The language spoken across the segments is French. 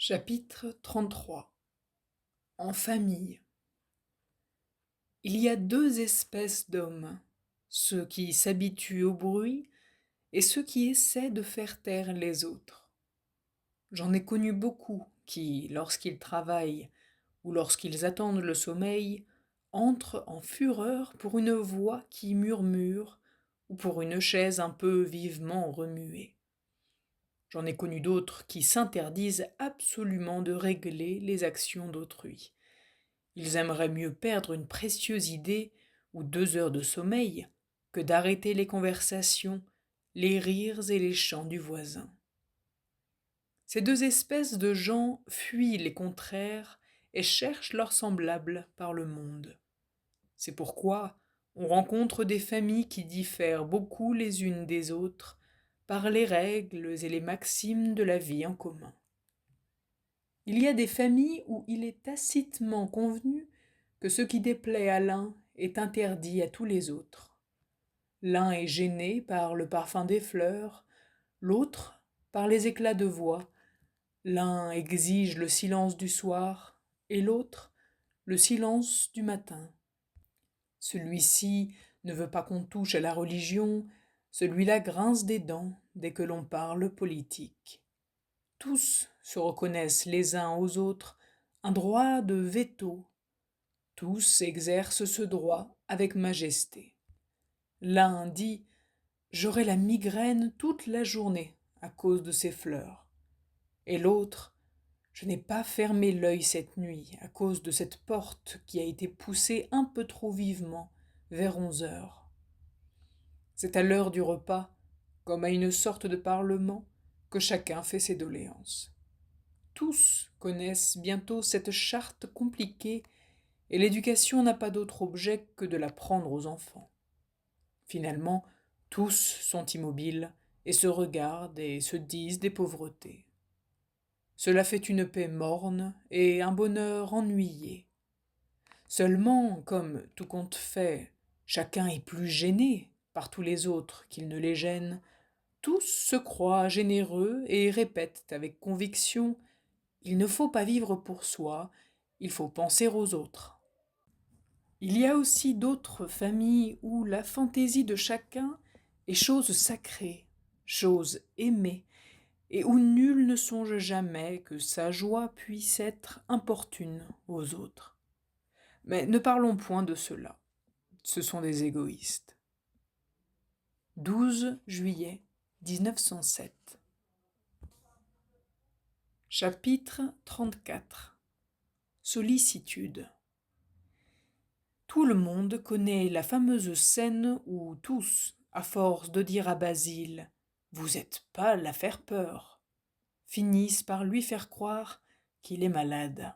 Chapitre 33. En famille. Il y a deux espèces d'hommes, ceux qui s'habituent au bruit et ceux qui essaient de faire taire les autres. J'en ai connu beaucoup qui, lorsqu'ils travaillent ou lorsqu'ils attendent le sommeil, entrent en fureur pour une voix qui murmure ou pour une chaise un peu vivement remuée. J'en ai connu d'autres qui s'interdisent absolument de régler les actions d'autrui. Ils aimeraient mieux perdre une précieuse idée ou 2 heures de sommeil que d'arrêter les conversations, les rires et les chants du voisin. Ces deux espèces de gens fuient les contraires et cherchent leurs semblables par le monde. C'est pourquoi on rencontre des familles qui diffèrent beaucoup les unes des autres par les règles et les maximes de la vie en commun. Il y a des familles où il est tacitement convenu que ce qui déplaît à l'un est interdit à tous les autres. L'un est gêné par le parfum des fleurs, l'autre par les éclats de voix. L'un exige le silence du soir et l'autre le silence du matin. Celui-ci ne veut pas qu'on touche à la religion, celui-là grince des dents dès que l'on parle politique. Tous se reconnaissent les uns aux autres un droit de veto. Tous exercent ce droit avec majesté. L'un dit « J'aurai la migraine toute la journée à cause de ces fleurs » et l'autre « Je n'ai pas fermé l'œil cette nuit à cause de cette porte qui a été poussée un peu trop vivement vers 11 heures. » C'est à l'heure du repas, comme à une sorte de parlement, que chacun fait ses doléances. Tous connaissent bientôt cette charte compliquée et l'éducation n'a pas d'autre objet que de l'apprendre aux enfants. Finalement, tous sont immobiles et se regardent et se disent des pauvretés. Cela fait une paix morne et un bonheur ennuyé. Seulement, comme tout compte fait, chacun est plus gêné par tous les autres qu'il ne les gêne, tous se croient généreux et répètent avec conviction « Il ne faut pas vivre pour soi, il faut penser aux autres ». Il y a aussi d'autres familles où la fantaisie de chacun est chose sacrée, chose aimée, et où nul ne songe jamais que sa joie puisse être importune aux autres. Mais ne parlons point de cela, ce sont des égoïstes. 12 juillet 1907. Chapitre 34. Sollicitude. Tout le monde connaît la fameuse scène où tous, à force de dire à Basile « Vous êtes pâle à faire peur », finissent par lui faire croire qu'il est malade.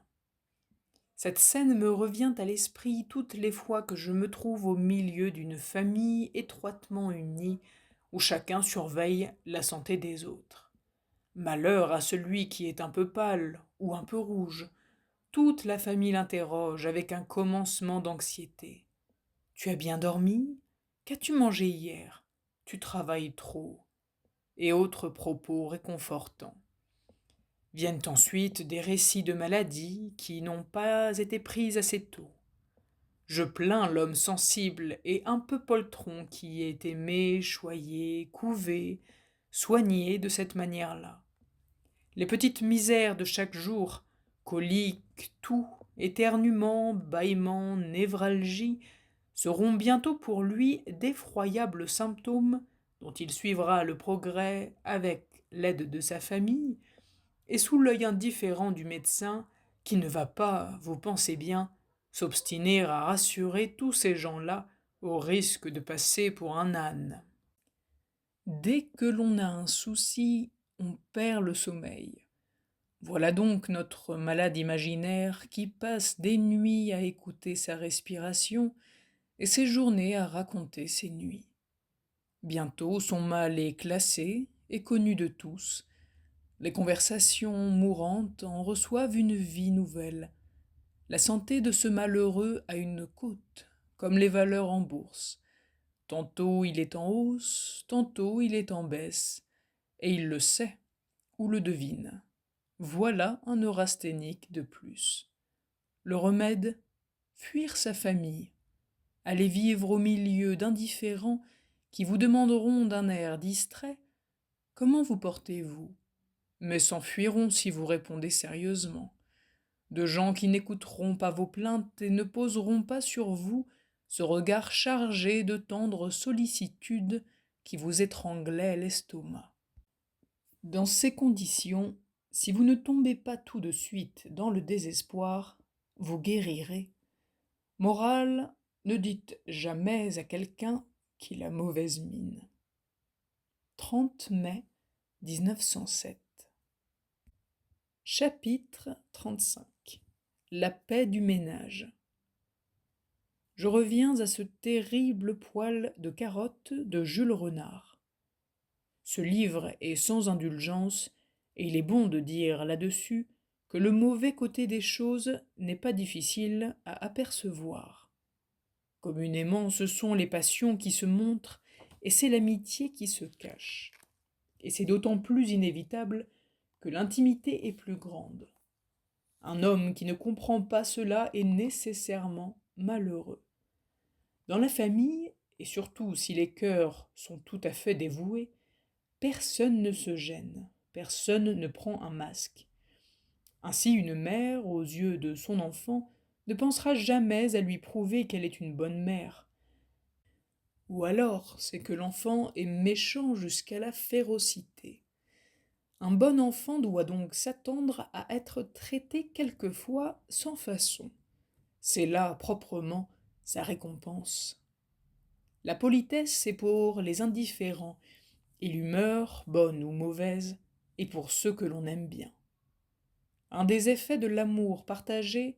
Cette scène me revient à l'esprit toutes les fois que je me trouve au milieu d'une famille étroitement unie où chacun surveille la santé des autres. Malheur à celui qui est un peu pâle ou un peu rouge. Toute la famille l'interroge avec un commencement d'anxiété. « Tu as bien dormi ? Qu'as-tu mangé hier ? Tu travailles trop. » et autres propos réconfortants. Viennent ensuite des récits de maladies qui n'ont pas été prises assez tôt. Je plains l'homme sensible et un peu poltron qui est aimé, choyé, couvé, soigné de cette manière-là. Les petites misères de chaque jour, coliques, toux, éternuements, bâillements, névralgie, seront bientôt pour lui d'effroyables symptômes dont il suivra le progrès avec l'aide de sa famille et sous l'œil indifférent du médecin qui ne va pas, vous pensez bien, s'obstiner à rassurer tous ces gens-là au risque de passer pour un âne. Dès que l'on a un souci, on perd le sommeil. Voilà donc notre malade imaginaire qui passe des nuits à écouter sa respiration et ses journées à raconter ses nuits. Bientôt son mal est classé et connu de tous. Les conversations mourantes en reçoivent une vie nouvelle. La santé de ce malheureux a une cote, comme les valeurs en bourse. Tantôt il est en hausse, tantôt il est en baisse, et il le sait ou le devine. Voilà un neurasthénique de plus. Le remède, fuir sa famille, aller vivre au milieu d'indifférents qui vous demanderont d'un air distrait comment vous portez-vous, mais s'enfuiront si vous répondez sérieusement, de gens qui n'écouteront pas vos plaintes et ne poseront pas sur vous ce regard chargé de tendre sollicitude qui vous étranglait l'estomac. Dans ces conditions, si vous ne tombez pas tout de suite dans le désespoir, vous guérirez. Morale, ne dites jamais à quelqu'un qu'il a mauvaise mine. 30 mai 1907. Chapitre 35. La paix du ménage. Je reviens à ce terrible poil de carotte de Jules Renard. Ce livre est sans indulgence, et il est bon de dire là-dessus que le mauvais côté des choses n'est pas difficile à apercevoir. Communément, ce sont les passions qui se montrent, et c'est l'amitié qui se cache. Et c'est d'autant plus inévitable que l'intimité est plus grande. Un homme qui ne comprend pas cela est nécessairement malheureux. Dans la famille, et surtout si les cœurs sont tout à fait dévoués, personne ne se gêne, personne ne prend un masque. Ainsi une mère, aux yeux de son enfant, ne pensera jamais à lui prouver qu'elle est une bonne mère. Ou alors c'est que l'enfant est méchant jusqu'à la férocité. Un bon enfant doit donc s'attendre à être traité quelquefois sans façon. C'est là, proprement, sa récompense. La politesse, c'est pour les indifférents, et l'humeur, bonne ou mauvaise, est pour ceux que l'on aime bien. Un des effets de l'amour partagé,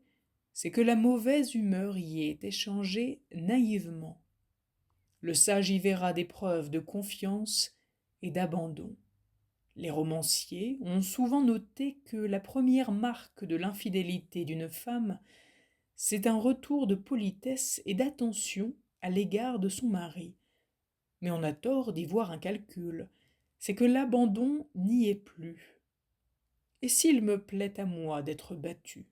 c'est que la mauvaise humeur y est échangée naïvement. Le sage y verra des preuves de confiance et d'abandon. Les romanciers ont souvent noté que la première marque de l'infidélité d'une femme, c'est un retour de politesse et d'attention à l'égard de son mari. Mais on a tort d'y voir un calcul, c'est que l'abandon n'y est plus. Et s'il me plaît à moi d'être battu?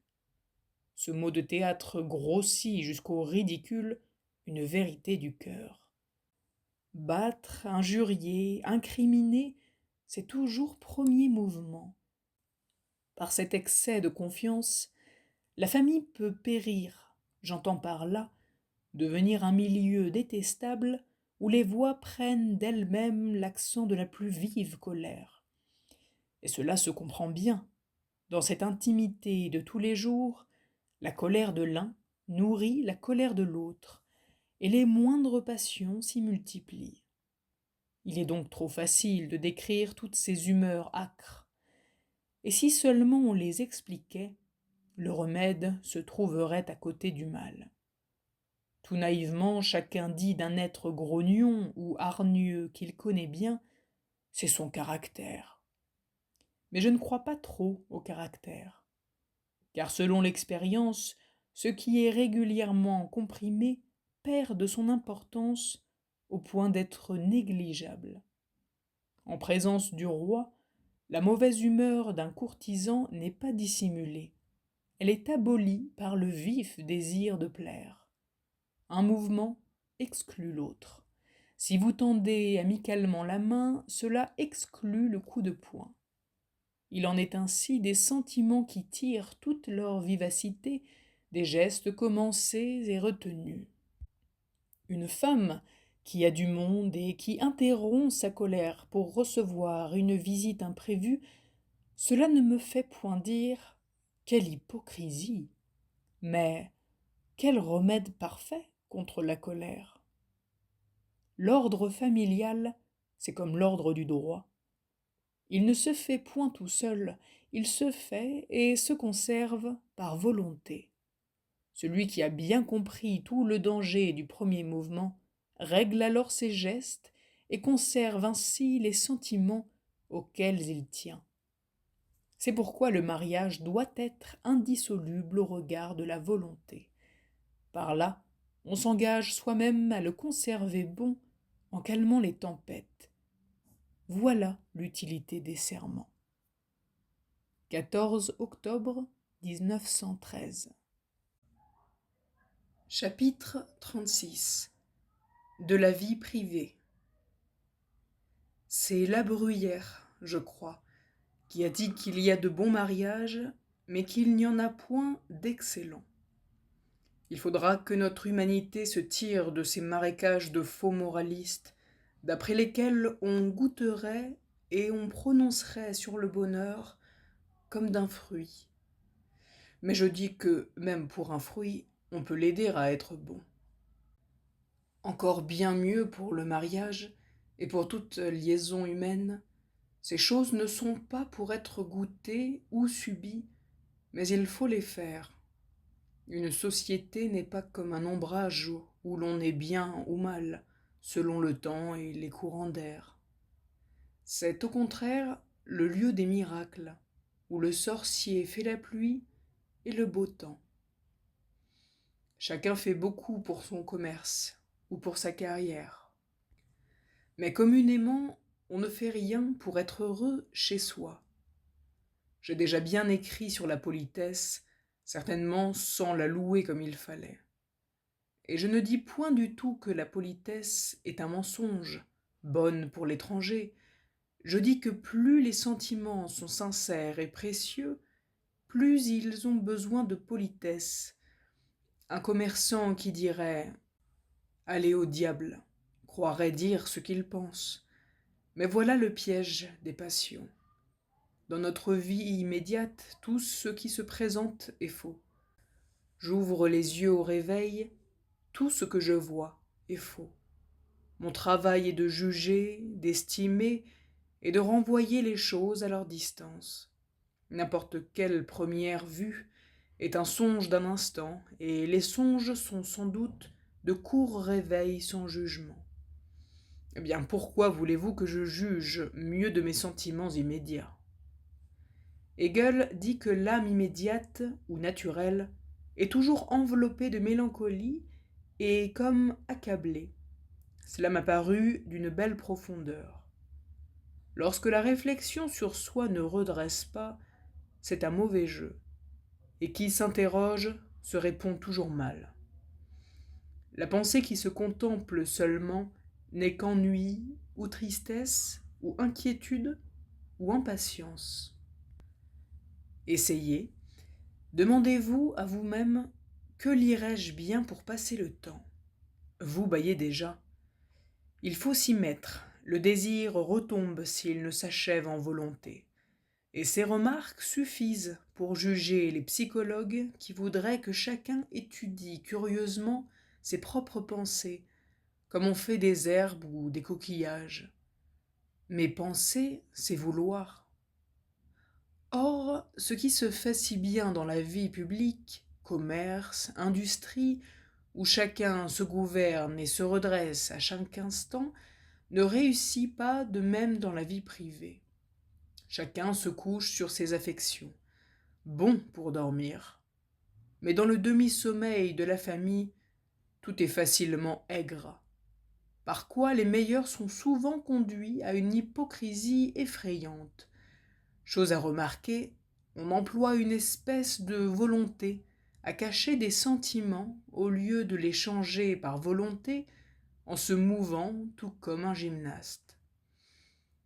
Ce mot de théâtre grossit jusqu'au ridicule une vérité du cœur. Battre, injurier, incriminer, c'est toujours premier mouvement. Par cet excès de confiance, la famille peut périr, j'entends par là, devenir un milieu détestable où les voix prennent d'elles-mêmes l'accent de la plus vive colère. Et cela se comprend bien. Dans cette intimité de tous les jours, la colère de l'un nourrit la colère de l'autre, et les moindres passions s'y multiplient. Il est donc trop facile de décrire toutes ces humeurs âcres. Et si seulement on les expliquait, le remède se trouverait à côté du mal. Tout naïvement, chacun dit d'un être grognon ou hargneux qu'il connaît bien, c'est son caractère. Mais je ne crois pas trop au caractère, car selon l'expérience, ce qui est régulièrement comprimé perd de son importance au point d'être négligeable. En présence du roi, la mauvaise humeur d'un courtisan n'est pas dissimulée. Elle est abolie par le vif désir de plaire. Un mouvement exclut l'autre. Si vous tendez amicalement la main, cela exclut le coup de poing. Il en est ainsi des sentiments qui tirent toute leur vivacité des gestes commencés et retenus. Une femme qui a du monde et qui interrompt sa colère pour recevoir une visite imprévue, cela ne me fait point dire « quelle hypocrisie !» mais « quel remède parfait contre la colère !» L'ordre familial, c'est comme l'ordre du droit. Il ne se fait point tout seul, il se fait et se conserve par volonté. Celui qui a bien compris tout le danger du premier mouvement règle alors ses gestes et conserve ainsi les sentiments auxquels il tient. C'est pourquoi le mariage doit être indissoluble au regard de la volonté. Par là, on s'engage soi-même à le conserver bon en calmant les tempêtes. Voilà l'utilité des serments. 14 octobre 1913. Chapitre 36. De la vie privée. C'est La Bruyère, je crois, qui a dit qu'il y a de bons mariages, mais qu'il n'y en a point d'excellents. Il faudra que notre humanité se tire de ces marécages de faux moralistes, d'après lesquels on goûterait et on prononcerait sur le bonheur comme d'un fruit. Mais je dis que, même pour un fruit, on peut l'aider à être bon. Encore bien mieux pour le mariage et pour toute liaison humaine, ces choses ne sont pas pour être goûtées ou subies, mais il faut les faire. Une société n'est pas comme un ombrage où l'on est bien ou mal, selon le temps et les courants d'air. C'est au contraire le lieu des miracles, où le sorcier fait la pluie et le beau temps. Chacun fait beaucoup pour son commerce ou pour sa carrière. Mais communément, on ne fait rien pour être heureux chez soi. J'ai déjà bien écrit sur la politesse, certainement sans la louer comme il fallait. Et je ne dis point du tout que la politesse est un mensonge, bonne pour l'étranger. Je dis que plus les sentiments sont sincères et précieux, plus ils ont besoin de politesse. Un commerçant qui dirait « Allez au diable » croirait dire ce qu'il pense. Mais voilà le piège des passions. Dans notre vie immédiate, tout ce qui se présente est faux. J'ouvre les yeux au réveil, tout ce que je vois est faux. Mon travail est de juger, d'estimer et de renvoyer les choses à leur distance. N'importe quelle première vue est un songe d'un instant, et les songes sont sans doute de courts réveils sans jugement. Eh bien, pourquoi voulez-vous que je juge mieux de mes sentiments immédiats ? Hegel dit que l'âme immédiate ou naturelle est toujours enveloppée de mélancolie et comme accablée. Cela m'a paru d'une belle profondeur. Lorsque la réflexion sur soi ne redresse pas, c'est un mauvais jeu, et qui s'interroge se répond toujours mal. La pensée qui se contemple seulement n'est qu'ennui, ou tristesse, ou inquiétude, ou impatience. Essayez, demandez-vous à vous-même que lirais-je bien pour passer le temps. Vous bâillez déjà. Il faut s'y mettre, le désir retombe s'il ne s'achève en volonté. Et ces remarques suffisent pour juger les psychologues qui voudraient que chacun étudie curieusement ses propres pensées, comme on fait des herbes ou des coquillages. Mais penser, c'est vouloir. Or, ce qui se fait si bien dans la vie publique, commerce, industrie, où chacun se gouverne et se redresse à chaque instant, ne réussit pas de même dans la vie privée. Chacun se couche sur ses affections. Bon pour dormir. Mais dans le demi-sommeil de la famille, tout est facilement aigre. Par quoi les meilleurs sont souvent conduits à une hypocrisie effrayante. Chose à remarquer, on emploie une espèce de volonté à cacher des sentiments au lieu de les changer par volonté en se mouvant tout comme un gymnaste.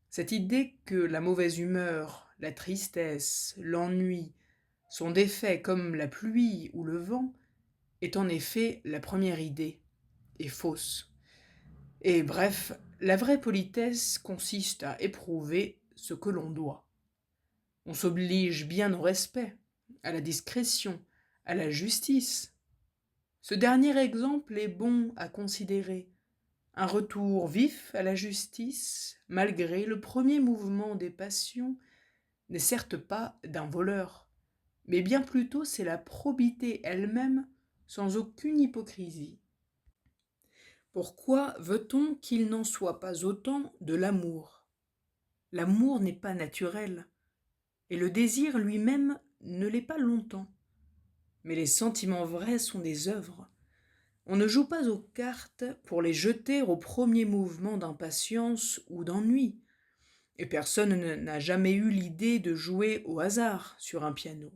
Cette idée que la mauvaise humeur, la tristesse, l'ennui sont des faits comme la pluie ou le vent est en effet la première idée, et fausse. Et bref, la vraie politesse consiste à éprouver ce que l'on doit. On s'oblige bien au respect, à la discrétion, à la justice. Ce dernier exemple est bon à considérer. Un retour vif à la justice, malgré le premier mouvement des passions, n'est certes pas d'un voleur, mais bien plutôt c'est la probité elle-même, sans aucune hypocrisie. Pourquoi veut-on qu'il n'en soit pas autant de l'amour ? L'amour n'est pas naturel, et le désir lui-même ne l'est pas longtemps. Mais les sentiments vrais sont des œuvres. On ne joue pas aux cartes pour les jeter au premier mouvement d'impatience ou d'ennui. et personne n'a jamais eu l'idée de jouer au hasard sur un piano.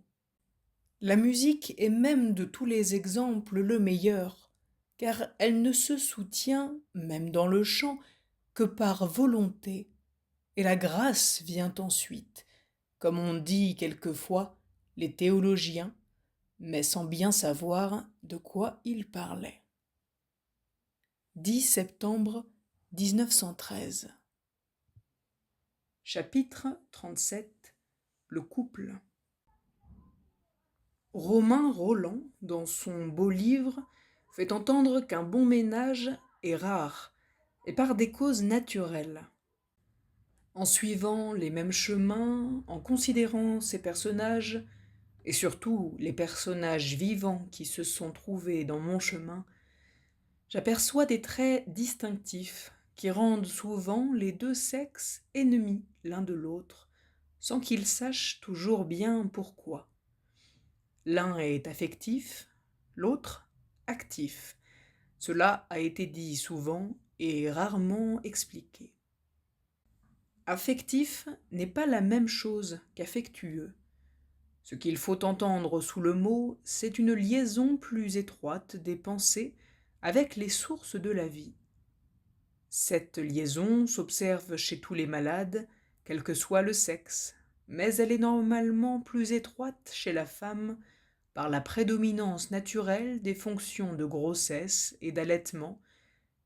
La musique est même de tous les exemples le meilleur, car elle ne se soutient, même dans le chant, que par volonté, et la grâce vient ensuite, comme on dit quelquefois les théologiens, mais sans bien savoir de quoi ils parlaient. 10 septembre 1913. Chapitre 37. Le couple. Romain Rolland, dans son beau livre, fait entendre qu'un bon ménage est rare, et par des causes naturelles. En suivant les mêmes chemins, en considérant ces personnages, et surtout les personnages vivants qui se sont trouvés dans mon chemin, j'aperçois des traits distinctifs qui rendent souvent les deux sexes ennemis l'un de l'autre, sans qu'ils sachent toujours bien pourquoi. L'un est affectif, l'autre actif. Cela a été dit souvent et rarement expliqué. Affectif n'est pas la même chose qu'affectueux. Ce qu'il faut entendre sous le mot, c'est une liaison plus étroite des pensées avec les sources de la vie. Cette liaison s'observe chez tous les malades, quel que soit le sexe, mais elle est normalement plus étroite chez la femme par la prédominance naturelle des fonctions de grossesse et d'allaitement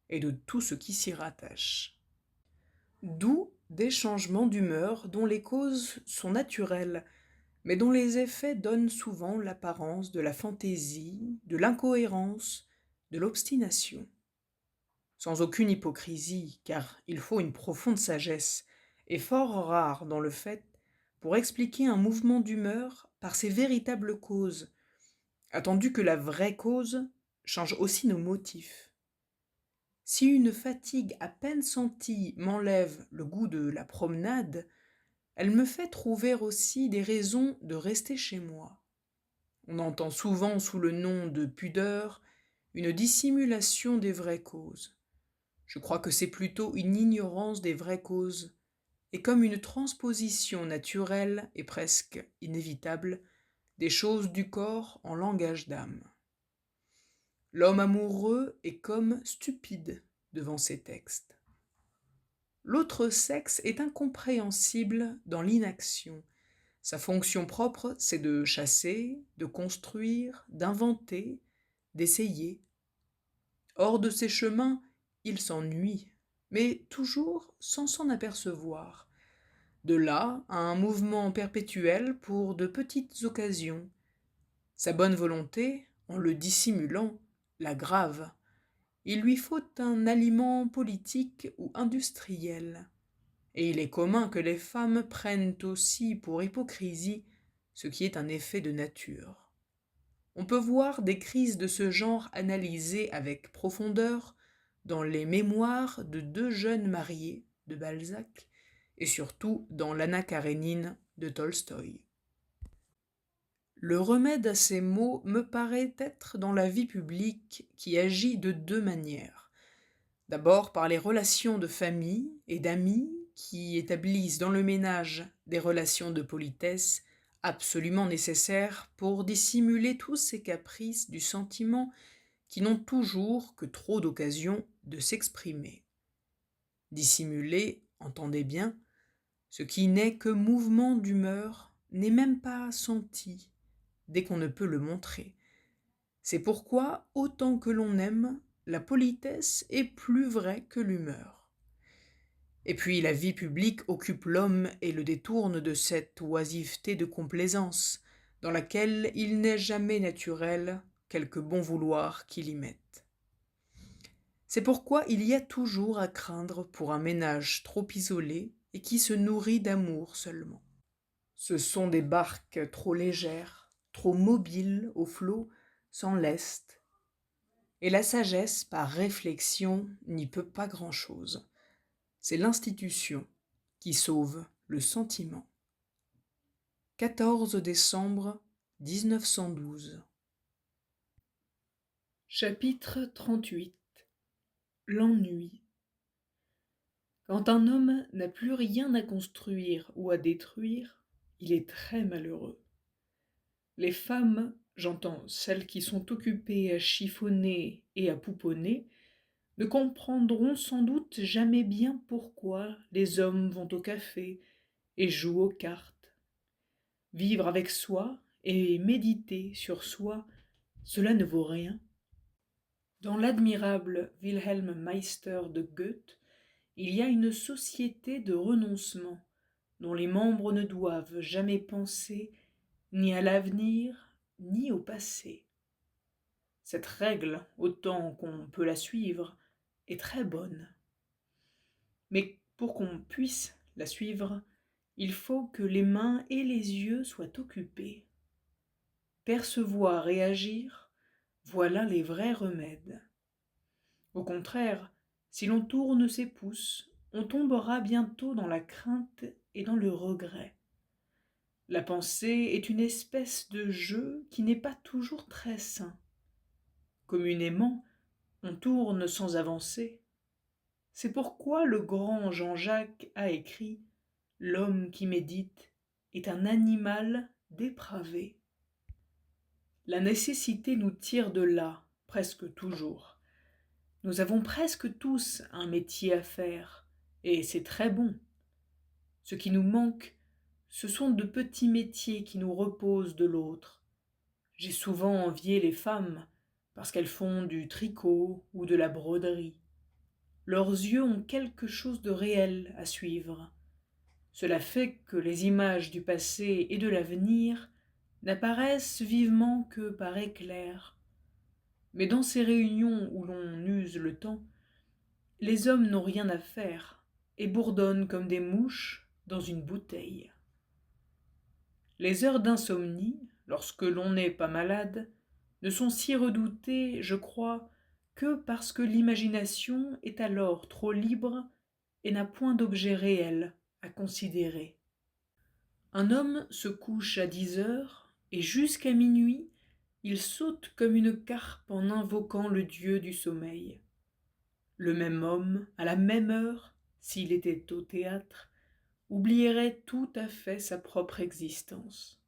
et de tout ce qui s'y rattache. D'où des changements d'humeur dont les causes sont naturelles, mais dont les effets donnent souvent l'apparence de la fantaisie, de l'incohérence, de l'obstination. Sans aucune hypocrisie, car il faut une profonde sagesse, et fort rare dans le fait, pour expliquer un mouvement d'humeur par ses véritables causes, attendu que la vraie cause change aussi nos motifs. Si une fatigue à peine sentie m'enlève le goût de la promenade, elle me fait trouver aussi des raisons de rester chez moi. On entend souvent sous le nom de pudeur une dissimulation des vraies causes. Je crois que c'est plutôt une ignorance des vraies causes, et comme une transposition naturelle et presque inévitable des choses du corps en langage d'âme. L'homme amoureux est comme stupide devant ces textes. L'autre sexe est incompréhensible dans l'inaction. Sa fonction propre, c'est de chasser, de construire, d'inventer, d'essayer. Hors de ces chemins, il s'ennuie, mais toujours sans s'en apercevoir. De là à un mouvement perpétuel pour de petites occasions. Sa bonne volonté, en le dissimulant, l'aggrave. Il lui faut un aliment politique ou industriel. Et il est commun que les femmes prennent aussi pour hypocrisie ce qui est un effet de nature. On peut voir des crises de ce genre analysées avec profondeur dans les mémoires de deux jeunes mariés de Balzac et surtout dans l'Anna Karénine de Tolstoï. Le remède à ces maux me paraît être dans la vie publique qui agit de deux manières. D'abord par les relations de famille et d'amis qui établissent dans le ménage des relations de politesse absolument nécessaires pour dissimuler tous ces caprices du sentiment qui n'ont toujours que trop d'occasions de s'exprimer. Dissimuler, entendez bien, ce qui n'est que mouvement d'humeur n'est même pas senti dès qu'on ne peut le montrer. C'est pourquoi, autant que l'on aime, la politesse est plus vraie que l'humeur. Et puis la vie publique occupe l'homme et le détourne de cette oisiveté de complaisance, dans laquelle il n'est jamais naturel quelque bon vouloir qu'il y mette. C'est pourquoi il y a toujours à craindre pour un ménage trop isolé et qui se nourrit d'amour seulement. Ce sont des barques trop légères, trop mobiles au flot, sans lest, et la sagesse, par réflexion, n'y peut pas grand-chose. C'est l'institution qui sauve le sentiment. 14 décembre 1912. Chapitre 38. L'ennui. Quand un homme n'a plus rien à construire ou à détruire, il est très malheureux. Les femmes, j'entends celles qui sont occupées à chiffonner et à pouponner, ne comprendront sans doute jamais bien pourquoi les hommes vont au café et jouent aux cartes. Vivre avec soi et méditer sur soi, cela ne vaut rien. Dans l'admirable Wilhelm Meister de Goethe, il y a une société de renoncement dont les membres ne doivent jamais penser ni à l'avenir ni au passé. Cette règle, autant qu'on peut la suivre, est très bonne. Mais pour qu'on puisse la suivre, il faut que les mains et les yeux soient occupés. Percevoir et agir, voilà les vrais remèdes. Au contraire, si l'on tourne ses pouces, on tombera bientôt dans la crainte et dans le regret. La pensée est une espèce de jeu qui n'est pas toujours très sain. Communément, on tourne sans avancer. C'est pourquoi le grand Jean-Jacques a écrit « L'homme qui médite est un animal dépravé ». La nécessité nous tire de là, presque toujours. Nous avons presque tous un métier à faire, et c'est très bon. Ce qui nous manque, ce sont de petits métiers qui nous reposent de l'autre. J'ai souvent envié les femmes, parce qu'elles font du tricot ou de la broderie. Leurs yeux ont quelque chose de réel à suivre. Cela fait que les images du passé et de l'avenir n'apparaissent vivement que par éclairs. Mais dans ces réunions où l'on use le temps, les hommes n'ont rien à faire et bourdonnent comme des mouches dans une bouteille. Les heures d'insomnie, lorsque l'on n'est pas malade, ne sont si redoutées, je crois, que parce que l'imagination est alors trop libre et n'a point d'objet réel à considérer. Un homme se couche à 10 heures et jusqu'à minuit, il saute comme une carpe en invoquant le dieu du sommeil. Le même homme, à la même heure, s'il était au théâtre, oublierait tout à fait sa propre existence.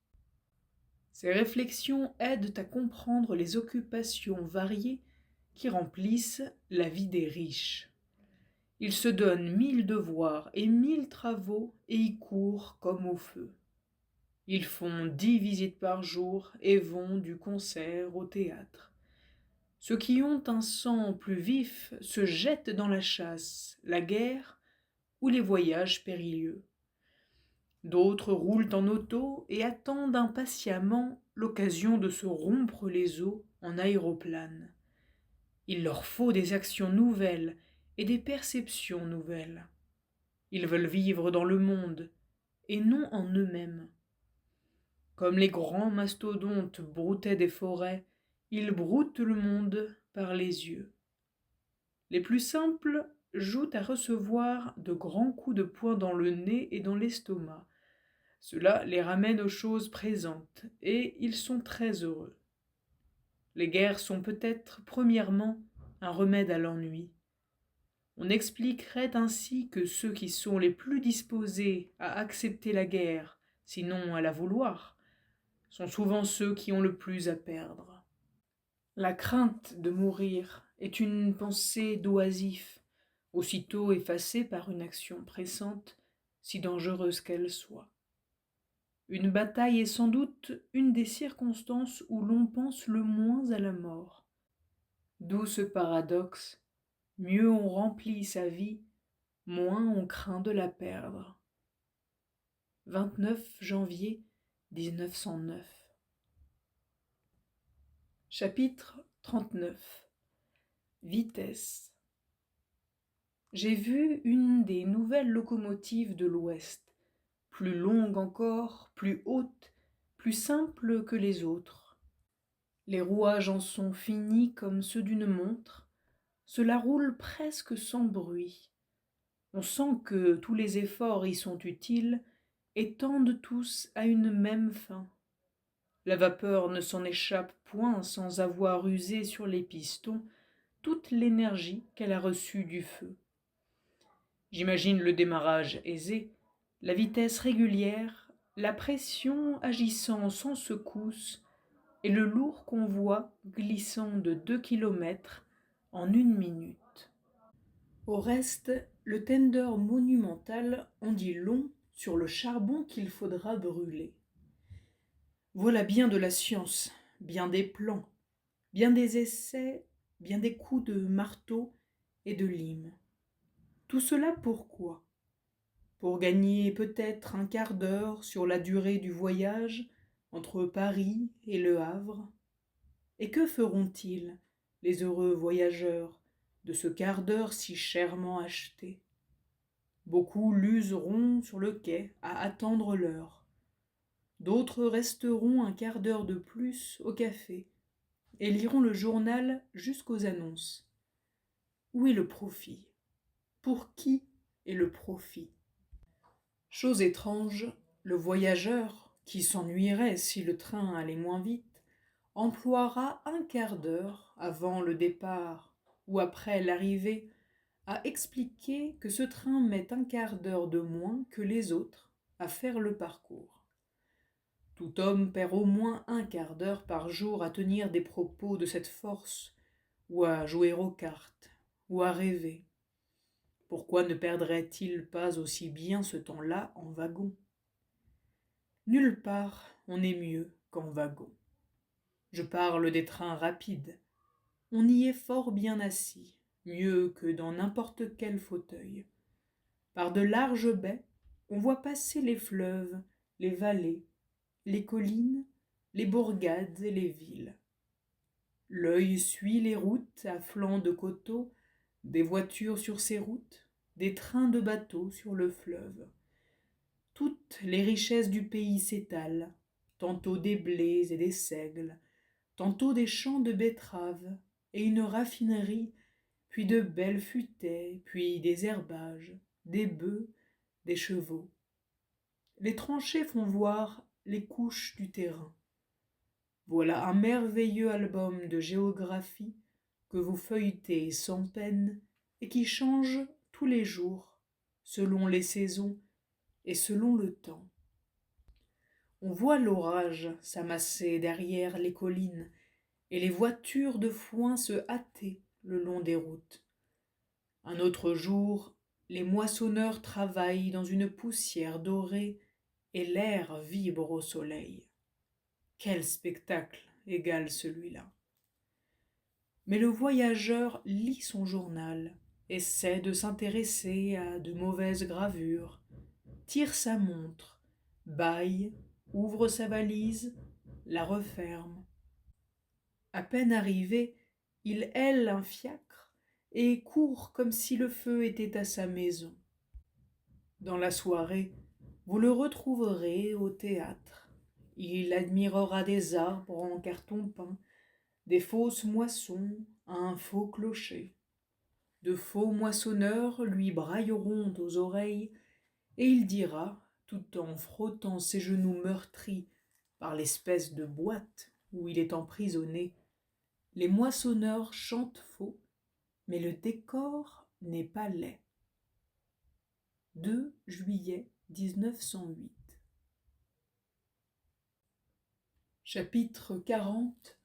Ces réflexions aident à comprendre les occupations variées qui remplissent la vie des riches. Ils se donnent 1000 devoirs et 1000 travaux et y courent comme au feu. Ils font 10 visites par jour et vont du concert au théâtre. Ceux qui ont un sang plus vif se jettent dans la chasse, la guerre ou les voyages périlleux. D'autres roulent en auto et attendent impatiemment l'occasion de se rompre les os en aéroplane. Il leur faut des actions nouvelles et des perceptions nouvelles. Ils veulent vivre dans le monde et non en eux-mêmes. Comme les grands mastodontes broutaient des forêts, ils broutent le monde par les yeux. Les plus simples jouent à recevoir de grands coups de poing dans le nez et dans l'estomac. Cela les ramène aux choses présentes, et ils sont très heureux. Les guerres sont peut-être, premièrement, un remède à l'ennui. On expliquerait ainsi que ceux qui sont les plus disposés à accepter la guerre, sinon à la vouloir, sont souvent ceux qui ont le plus à perdre. La crainte de mourir est une pensée d'oisif, aussitôt effacée par une action pressante, si dangereuse qu'elle soit. Une bataille est sans doute une des circonstances où l'on pense le moins à la mort. D'où ce paradoxe, mieux on remplit sa vie, moins on craint de la perdre. 29 janvier 1909. Chapitre 39. Vitesse. J'ai vu une des nouvelles locomotives de l'Ouest, plus longue encore, plus haute, plus simple que les autres. Les rouages en sont finis comme ceux d'une montre, cela roule presque sans bruit. On sent que tous les efforts y sont utiles et tendent tous à une même fin. La vapeur ne s'en échappe point sans avoir usé sur les pistons toute l'énergie qu'elle a reçue du feu. J'imagine le démarrage aisé, la vitesse régulière, la pression agissant sans secousse et le lourd convoi glissant de 2 kilomètres en 1 minute. Au reste, le tender monumental en dit long sur le charbon qu'il faudra brûler. Voilà bien de la science, bien des plans, bien des essais, bien des coups de marteau et de lime. Tout cela pourquoi? Pour gagner peut-être un quart d'heure sur la durée du voyage entre Paris et Le Havre. Et que feront-ils, les heureux voyageurs, de ce quart d'heure si chèrement acheté? Beaucoup l'useront sur le quai à attendre l'heure. D'autres resteront un quart d'heure de plus au café et liront le journal jusqu'aux annonces. Où est le profit? Pour qui est le profit? Chose étrange, le voyageur, qui s'ennuierait si le train allait moins vite, emploiera un quart d'heure avant le départ ou après l'arrivée à expliquer que ce train met un quart d'heure de moins que les autres à faire le parcours. Tout homme perd au moins un quart d'heure par jour à tenir des propos de cette force, ou à jouer aux cartes, ou à rêver. Pourquoi ne perdrait-il pas aussi bien ce temps-là en wagon? Nulle part on est mieux qu'en wagon. Je parle des trains rapides. On y est fort bien assis, mieux que dans n'importe quel fauteuil. Par de larges baies, on voit passer les fleuves, les vallées, les collines, les bourgades et les villes. L'œil suit les routes à flanc de coteaux, des voitures sur ces routes, des trains de bateaux sur le fleuve. Toutes les richesses du pays s'étalent, tantôt des blés et des seigles, tantôt des champs de betteraves et une raffinerie, puis de belles futaies, puis des herbages, des bœufs, des chevaux. Les tranchées font voir les couches du terrain. Voilà un merveilleux album de géographie que vous feuilletez sans peine et qui change tous les jours, selon les saisons et selon le temps. On voit l'orage s'amasser derrière les collines et les voitures de foin se hâter le long des routes. Un autre jour, les moissonneurs travaillent dans une poussière dorée et l'air vibre au soleil. Quel spectacle égale celui-là! Mais le voyageur lit son journal, essaie de s'intéresser à de mauvaises gravures, tire sa montre, bâille, ouvre sa valise, la referme. À peine arrivé, il hèle un fiacre et court comme si le feu était à sa maison. Dans la soirée, vous le retrouverez au théâtre. Il admirera des arbres en carton peint, des fausses moissons, un faux clocher. De faux moissonneurs lui brailleront aux oreilles, et il dira, tout en frottant ses genoux meurtris par l'espèce de boîte où il est emprisonné, les moissonneurs chantent faux, mais le décor n'est pas laid. 2 juillet 1908. Chapitre 40.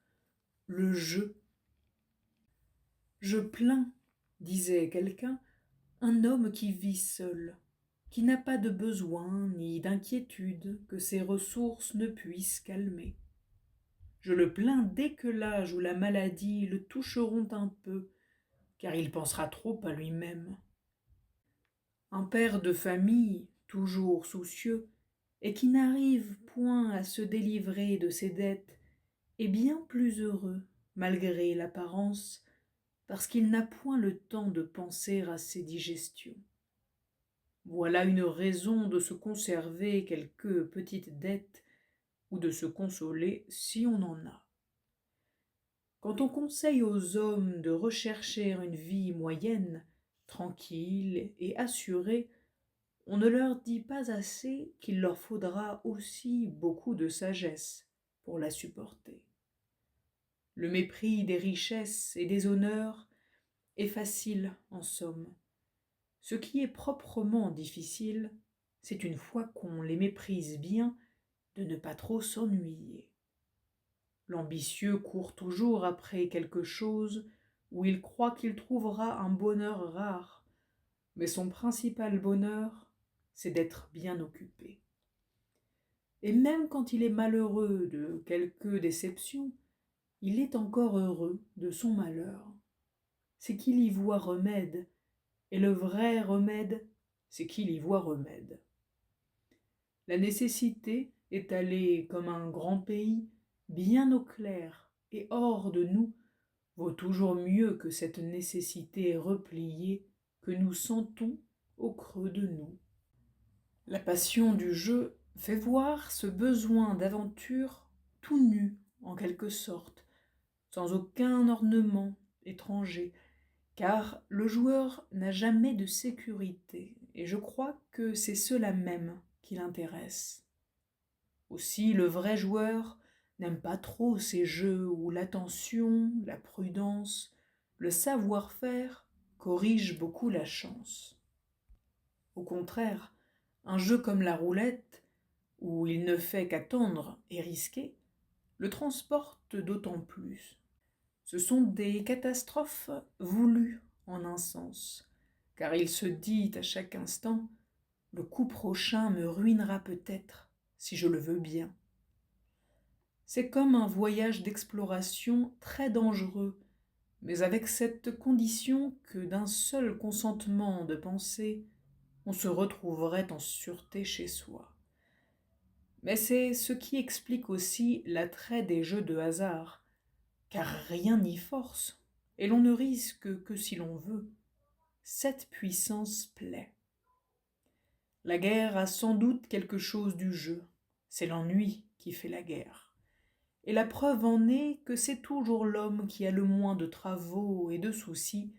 Le jeu. Je plains, disait quelqu'un, un homme qui vit seul, qui n'a pas de besoin ni d'inquiétude que ses ressources ne puissent calmer. Je le plains dès que l'âge ou la maladie le toucheront un peu, car il pensera trop à lui-même. Un père de famille, toujours soucieux, et qui n'arrive point à se délivrer de ses dettes, est bien plus heureux, malgré l'apparence, parce qu'il n'a point le temps de penser à ses digestions. Voilà une raison de se conserver quelques petites dettes ou de se consoler si on en a. Quand on conseille aux hommes de rechercher une vie moyenne, tranquille et assurée, on ne leur dit pas assez qu'il leur faudra aussi beaucoup de sagesse pour la supporter. Le mépris des richesses et des honneurs est facile en somme. Ce qui est proprement difficile, c'est une fois qu'on les méprise bien, de ne pas trop s'ennuyer. L'ambitieux court toujours après quelque chose où il croit qu'il trouvera un bonheur rare, mais son principal bonheur, c'est d'être bien occupé. Et même quand il est malheureux de quelque déception, il est encore heureux de son malheur. C'est qu'il y voit remède, et le vrai remède, c'est qu'il y voit remède. La nécessité, étalée comme un grand pays, bien au clair et hors de nous, vaut toujours mieux que cette nécessité repliée que nous sentons au creux de nous. La passion du jeu fait voir ce besoin d'aventure tout nu, en quelque sorte, sans aucun ornement étranger, car le joueur n'a jamais de sécurité, et je crois que c'est cela même qui l'intéresse. Aussi, le vrai joueur n'aime pas trop ces jeux où l'attention, la prudence, le savoir-faire corrigent beaucoup la chance. Au contraire, un jeu comme la roulette, où il ne fait qu'attendre et risquer, le transporte d'autant plus. Ce sont des catastrophes voulues en un sens, car il se dit à chaque instant « le coup prochain me ruinera peut-être, si je le veux bien ». C'est comme un voyage d'exploration très dangereux, mais avec cette condition que d'un seul consentement de pensée, on se retrouverait en sûreté chez soi. Mais c'est ce qui explique aussi l'attrait des jeux de hasard, car rien n'y force, et l'on ne risque que si l'on veut. Cette puissance plaît. La guerre a sans doute quelque chose du jeu, c'est l'ennui qui fait la guerre. Et la preuve en est que c'est toujours l'homme qui a le moins de travaux et de soucis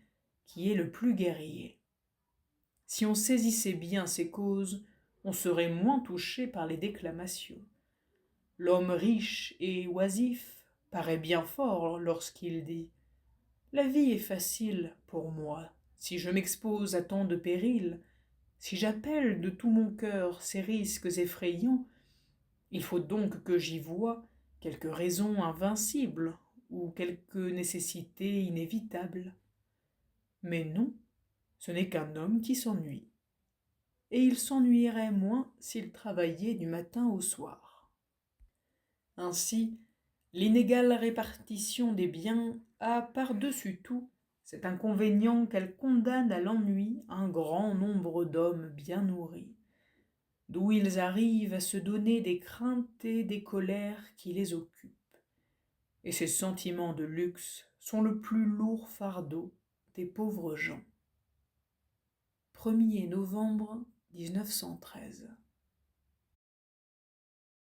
qui est le plus guerrier. Si on saisissait bien ces causes, on serait moins touché par les déclamations. L'homme riche et oisif paraît bien fort lorsqu'il dit « La vie est facile pour moi, si je m'expose à tant de périls, si j'appelle de tout mon cœur ces risques effrayants, il faut donc que j'y voie quelque raison invincible ou quelque nécessité inévitable. Mais non, ce n'est qu'un homme qui s'ennuie. Et il s'ennuierait moins s'il travaillait du matin au soir. » Ainsi, l'inégale répartition des biens a par-dessus tout cet inconvénient qu'elle condamne à l'ennui un grand nombre d'hommes bien nourris, d'où ils arrivent à se donner des craintes et des colères qui les occupent. Et ces sentiments de luxe sont le plus lourd fardeau des pauvres gens. 1er novembre 1913.